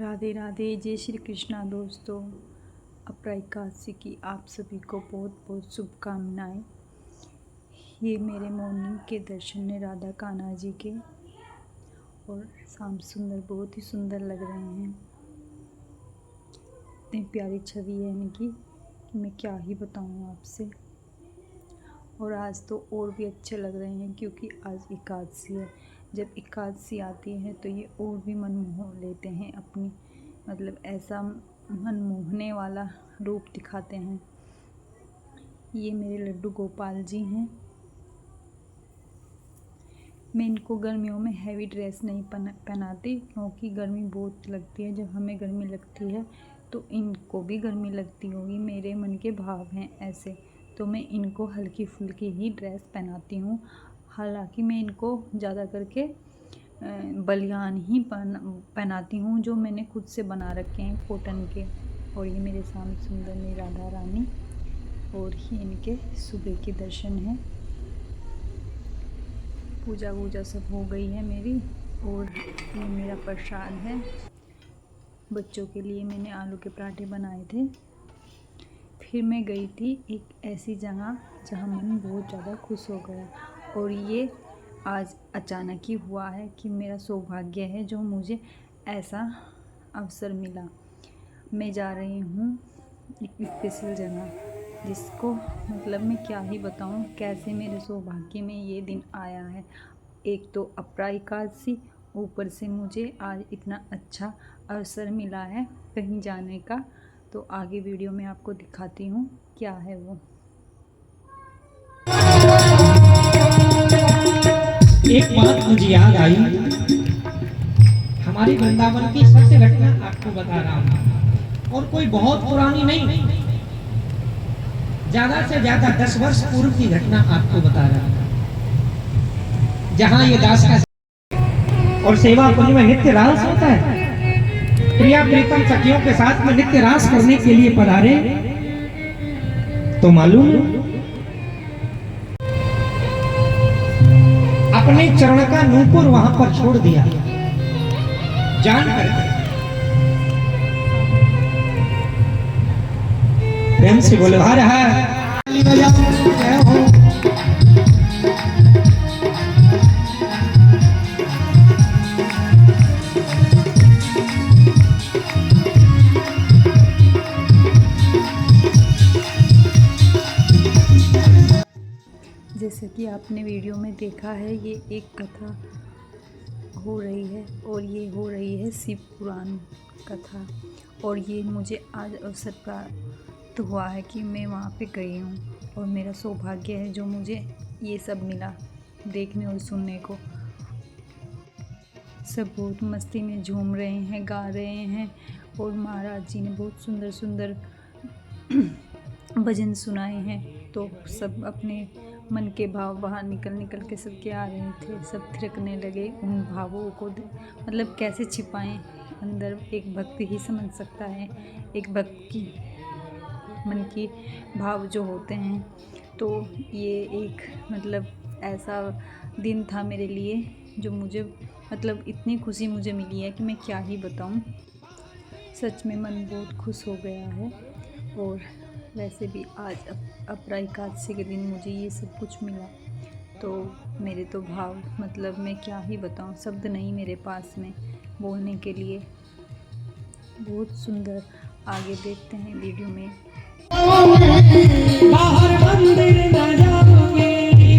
राधे राधे, जय श्री कृष्णा दोस्तों। अपरा एकादशी की आप सभी को बहुत बहुत शुभकामनाएं। ये मेरे मॉर्निंग के दर्शन हैं राधा कान्हा जी के, और शाम सुंदर, बहुत ही सुंदर लग रहे हैं। इतनी प्यारी छवि है इनकी कि मैं क्या ही बताऊं आपसे। और आज तो और भी अच्छे लग रहे हैं क्योंकि आज एकादशी है। जब एकादशी आती है तो ये और भी मन मोह लेते हैं, अपनी मतलब ऐसा मन मोहने वाला रूप दिखाते हैं। ये मेरे लड्डू गोपाल जी हैं। मैं इनको गर्मियों में हैवी ड्रेस नहीं पहनाती क्योंकि गर्मी बहुत लगती है। जब हमें गर्मी लगती है तो इनको भी गर्मी लगती होगी, मेरे मन के भाव हैं ऐसे। तो मैं इनको हल्की फुल्की ही ड्रेस पहनाती हूँ। हालांकि मैं इनको ज़्यादा करके बलियान ही पहनाती हूँ, जो मैंने खुद से बना रखे हैं कॉटन के। और ये मेरे सामने सुंदर मेरी राधा रानी, और ये इनके सुबह के दर्शन हैं। पूजा वूजा सब हो गई है मेरी, और ये मेरा प्रसाद है। बच्चों के लिए मैंने आलू के पराठे बनाए थे। फिर मैं गई थी एक ऐसी जगह जहाँ मन बहुत ज़्यादा खुश हो गया, और ये आज अचानक ही हुआ है कि मेरा सौभाग्य है जो मुझे ऐसा अवसर मिला। मैं जा रही हूँ एक स्पेशल जगह, जिसको मतलब मैं क्या ही बताऊँ कैसे मेरे सौभाग्य में ये दिन आया है। एक तो अपरा एकादशी, ऊपर से मुझे आज इतना अच्छा अवसर मिला है कहीं जाने का। तो आगे वीडियो में आपको दिखाती हूँ क्या है वो। एक बात मुझे याद आई, हमारे वृंदावन की सत्य घटना आपको बता रहा हूँ, और कोई बहुत पुरानी नहीं, ज्यादा से ज्यादा 10 वर्ष पूर्व की घटना आपको बता रहा हूँ। जहाँ ये दास का और सेवा कुंज में नित्य रास होता है, प्रिया प्रीतम सखियों के साथ में नित्य रास करने के लिए पधारे, तो मालूम अपने चरण का नूपुर वहां पर छोड़ दिया, जान करके। प्रेम से बोले आ रहा है। जैसे कि आपने वीडियो में देखा है, ये एक कथा हो रही है, और ये हो रही है शिव पुराण कथा। और ये मुझे आज अवसर प्राप्त हुआ है कि मैं वहाँ पे गई हूँ, और मेरा सौभाग्य है जो मुझे ये सब मिला देखने और सुनने को। सब बहुत मस्ती में झूम रहे हैं, गा रहे हैं, और महाराज जी ने बहुत सुंदर सुंदर भजन सुनाए हैं। तो सब अपने मन के भाव बाहर निकल के सबके आ रहे थे, सब थिरकने लगे उन भावों को। मतलब कैसे छिपाएं अंदर, एक भक्त ही समझ सकता है, एक भक्त की मन की भाव जो होते हैं। तो ये एक मतलब ऐसा दिन था मेरे लिए जो मुझे मतलब इतनी खुशी मुझे मिली है कि मैं क्या ही बताऊं। सच में मन बहुत खुश हो गया है। और वैसे भी आज अपरा एकादशी के दिन मुझे ये सब कुछ मिला, तो मेरे तो भाव मतलब मैं क्या ही बताऊं, शब्द नहीं मेरे पास में बोलने के लिए। बहुत सुंदर। आगे देखते हैं वीडियो में। बाहर मंदिर न जाओगे,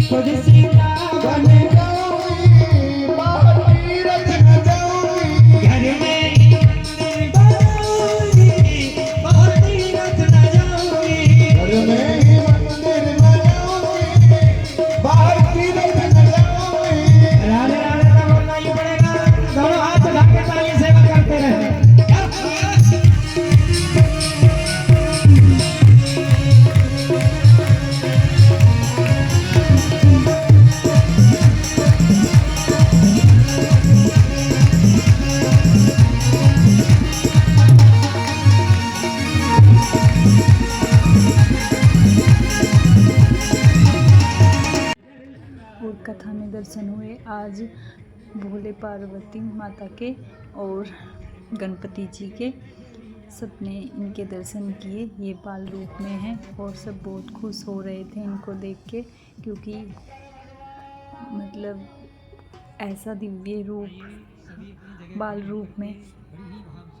खुद सीता बन जाओगी, बाहर तीरथ न जाओगी, घर में मंदिर बनाओगी, बाहर तीरथ न जाओगी, घर में मंदिर बनाओगी, बाहर तीरथ न जाओगी। राधे राधे का बोलना ही पड़ेगा, दोनों हाथ उठा के ताली सेवा करते रहे। और कथा में दर्शन हुए आज भोले पार्वती माता के, और गणपति जी के। सबने इनके दर्शन किए। ये बाल रूप में हैं और सब बहुत खुश हो रहे थे इनको देख के, क्योंकि मतलब ऐसा दिव्य रूप बाल रूप में,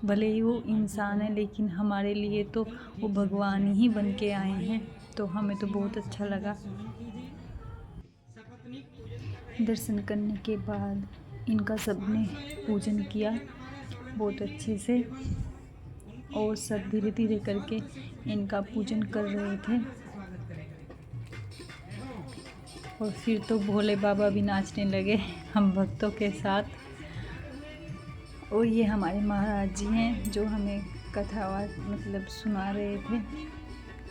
भले ही वो इंसान है लेकिन हमारे लिए तो वो भगवान ही बन के आए हैं। तो हमें तो बहुत अच्छा लगा। दर्शन करने के बाद इनका सबने पूजन किया बहुत अच्छे से, और सब धीरे धीरे करके इनका पूजन कर रहे थे। और फिर तो भोले बाबा भी नाचने लगे हम भक्तों के साथ। और ये हमारे महाराज जी हैं जो हमें कथा मतलब सुना रहे थे।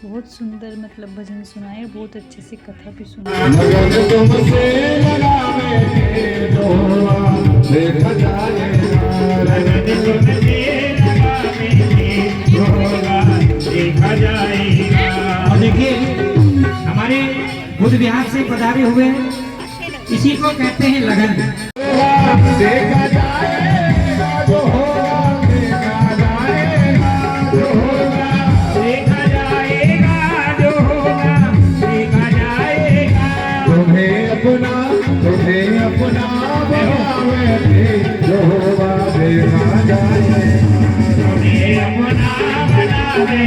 बहुत सुंदर मतलब भजन सुनाए, बहुत अच्छे से कथा भी सुनाई। और देखिए हमारे बुद्ध विहार से पधारे हुए इसी को कहते हैं लगन। देखा जाएगा जो होगा, देखा जाएगा जो होगा, देखा जाएगा जो होगा, देखा जाएगा। तुम्हें अपना बनावे जो होगा देखा जाएगा। तुम्हें अपना बनावे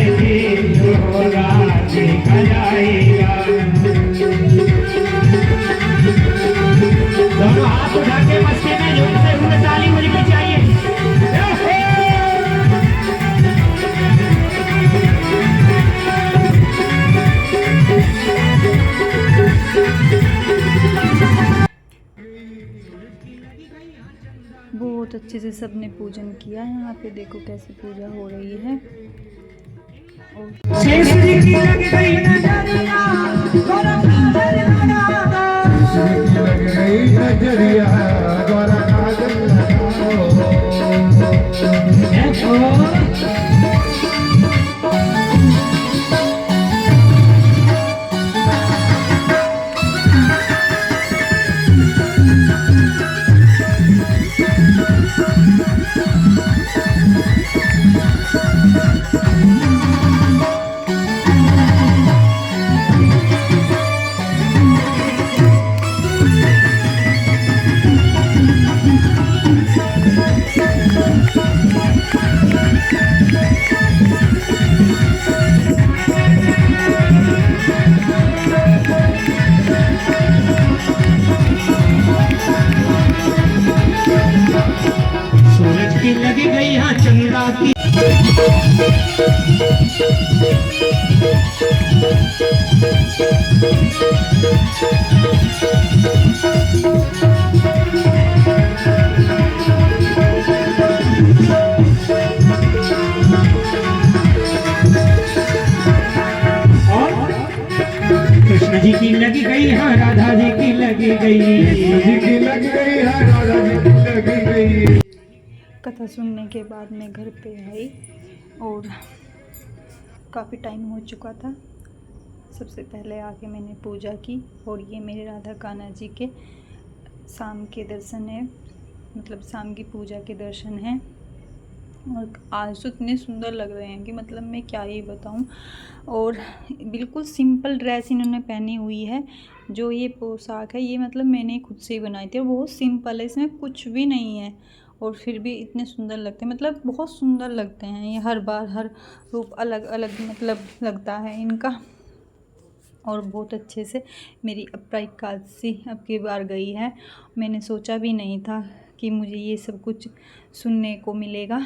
जो होगा देखा जाएगा। दोनों हाथ उठा के मस्ती में जोर से उन्हें ताली बजनी चाहिए। बहुत अच्छे से सबने पूजन किया। यहाँ पे देखो कैसे पूजा हो रही है। सूरज की लगी गई यहाँ चंद्रा की। कृष्ण जी की लगी गई है, राधा जी की लगी गई, कृष्ण जी की लगी गई है, राधा जी की लगी गई। कथा सुनने के बाद मैं घर पे आई और काफ़ी टाइम हो चुका था। सबसे पहले आके मैंने पूजा की और ये मेरे राधा कान्हा जी के शाम के दर्शन है, मतलब शाम की पूजा के दर्शन हैं। और आज तो इतने सुंदर लग रहे हैं कि मतलब मैं क्या ही बताऊं। और बिल्कुल सिंपल ड्रेस इन्होंने पहनी हुई है। जो ये पोशाक है ये मतलब मैंने खुद से ही बनाई थी और बहुत सिंपल है, इसमें कुछ भी नहीं है और फिर भी इतने सुंदर लगते हैं, मतलब बहुत सुंदर लगते हैं ये। हर बार हर रूप अलग अलग मतलब लगता है इनका। और बहुत अच्छे से मेरी एकादशी अब की बार गई है। मैंने सोचा भी नहीं था कि मुझे ये सब कुछ सुनने को मिलेगा,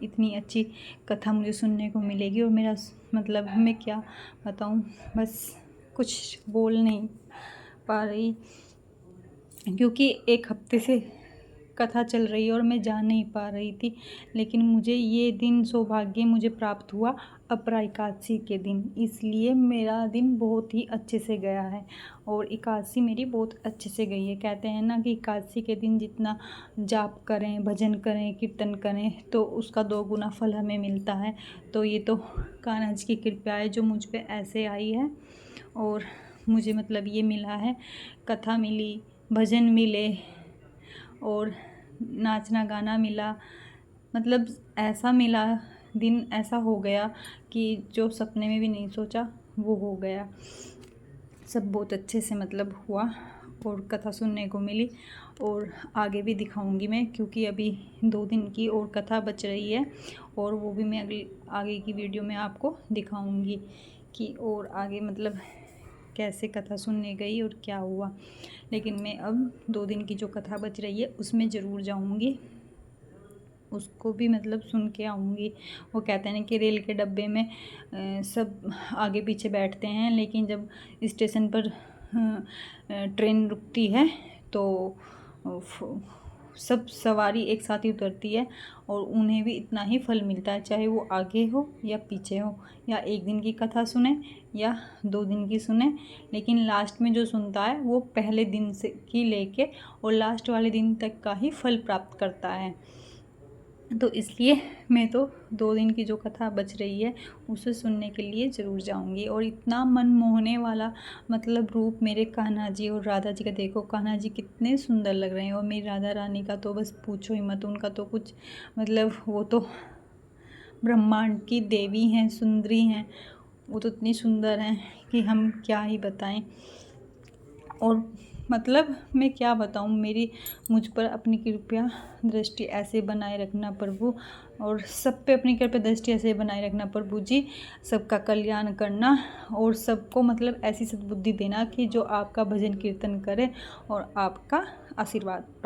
इतनी अच्छी कथा मुझे सुनने को मिलेगी। और मेरा मतलब मैं क्या बताऊं, बस कुछ बोल नहीं पा रही, क्योंकि एक हफ्ते से कथा चल रही है और मैं जा नहीं पा रही थी। लेकिन मुझे ये दिन सौभाग्य मुझे प्राप्त हुआ अपरा एकादशी के दिन, इसलिए मेरा दिन बहुत ही अच्छे से गया है और एकादशी मेरी बहुत अच्छे से गई है। कहते हैं ना कि एकादशी के दिन जितना जाप करें, भजन करें, कीर्तन करें तो उसका 2 गुना फल हमें मिलता है। तो ये तो कान्हा जी की कृपा है जो मुझ पे ऐसे आई है और मुझे मतलब ये मिला है, कथा मिली, भजन मिले और नाचना गाना मिला। मतलब ऐसा मिला, दिन ऐसा हो गया कि जो सपने में भी नहीं सोचा वो हो गया। सब बहुत अच्छे से मतलब हुआ और कथा सुनने को मिली, और आगे भी दिखाऊंगी मैं, क्योंकि अभी 2 दिन की और कथा बच रही है, और वो भी मैं आगे की वीडियो में आपको दिखाऊंगी कि और आगे मतलब कैसे कथा सुनने गई और क्या हुआ। लेकिन मैं अब 2 दिन की जो कथा बच रही है उसमें ज़रूर जाऊंगी, उसको भी मतलब सुन के आऊँगी। वो कहते हैं ना कि रेल के डब्बे में सब आगे पीछे बैठते हैं, लेकिन जब स्टेशन पर ट्रेन रुकती है तो सब सवारी एक साथ ही उतरती है, और उन्हें भी इतना ही फल मिलता है, चाहे वो आगे हो या पीछे हो, या 1 दिन की कथा सुने या 2 दिन की सुने। लेकिन लास्ट में जो सुनता है वो पहले दिन से की लेके और लास्ट वाले दिन तक का ही फल प्राप्त करता है। तो इसलिए मैं तो 2 दिन की जो कथा बच रही है उसे सुनने के लिए ज़रूर जाऊंगी। और इतना मन मोहने वाला मतलब रूप मेरे कान्हा जी और राधा जी का, देखो कान्हा जी कितने सुंदर लग रहे हैं, और मेरी राधा रानी का तो बस पूछो ही मत, उनका तो कुछ मतलब वो तो ब्रह्मांड की देवी हैं, सुंदरी हैं, वो तो इतनी सुंदर हैं कि हम क्या ही बताएं। और मतलब मैं क्या बताऊं, मुझ पर अपनी कृपया दृष्टि ऐसे बनाए रखना प्रभु, और सब पे अपनी कृपया दृष्टि ऐसे बनाए रखना प्रभु जी। सबका कल्याण करना और सबको मतलब ऐसी सद्बुद्धि देना कि जो आपका भजन कीर्तन करे और आपका आशीर्वाद प्राप्त